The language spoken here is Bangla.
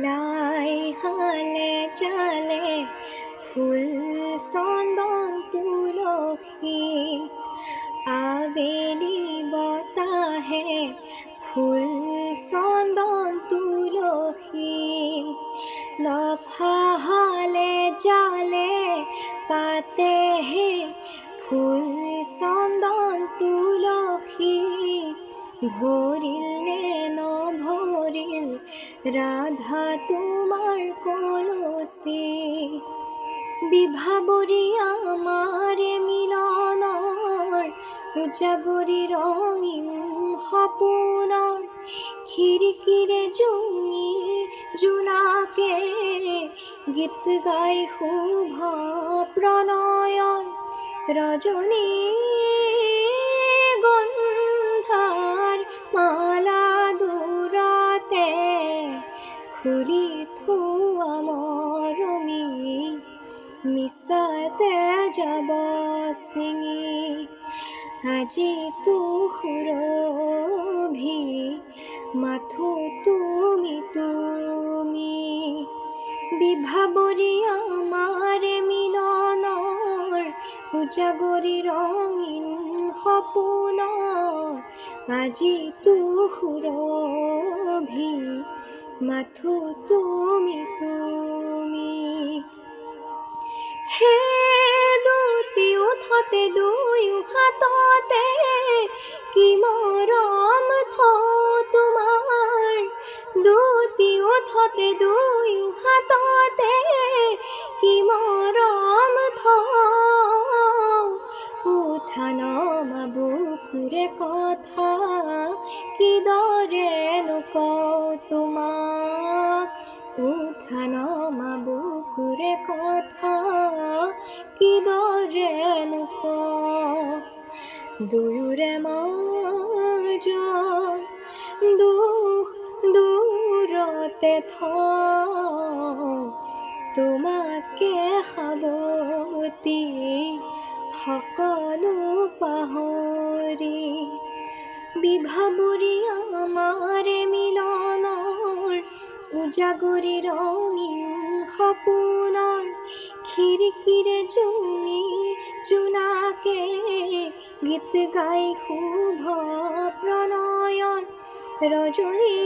লাই হালে জালে ফুল চন্দন তুলসী, আবেলি বতাহে ফুল চন্দন তুলসী, লফাহালে জালে পাতেহে ফুল চন্দন তুলসী, ভরিল নে নভরিল রাধা তোমার কলসি, বিভাবরী আমার মিলনৰ উজাগৰি ৰঙীন সপোনৰ, খিৰিকীৰে জুমি জোনাকে গীত গাই শুভ প্ৰণয়ন, ৰজনী গন্ধাৰ মালা দূৰতে খুলি থোৱা মৰমী, মিছাতে যাব ছিঙি আজি সুৰভি মাথো তুমি তুমি, বিভাবৰী আমাৰ মিলনৰ উজাগৰি ৰঙীন সপোনৰ, আজি সুৰভি মাথো তুমি তুমি। হে দুটি ওঠতে দুয়ো হাততে কি মৰম থওঁ তোমাৰ, দুটি ওঠতে দুয়ো হাততে কি মৰম থওঁ, উঠা নমা বুকুৰে কথা কিদৰেনো কওঁ তোমাক, উঠা নমা বুকুৰে কথা কিদৰেনো কওঁ, দুয়োৰে মাজত দুখ দূৰতে থওঁ, তোমাকে সাৱটি সকলো পাহৰি, বিভাবৰী আমাৰ মিলনৰ উজাগৰি ৰঙীন সপোনৰ, খিৰিকীৰে জুমি জোনাকে গীত গাই শুভ প্ৰণয়ন, ৰজনী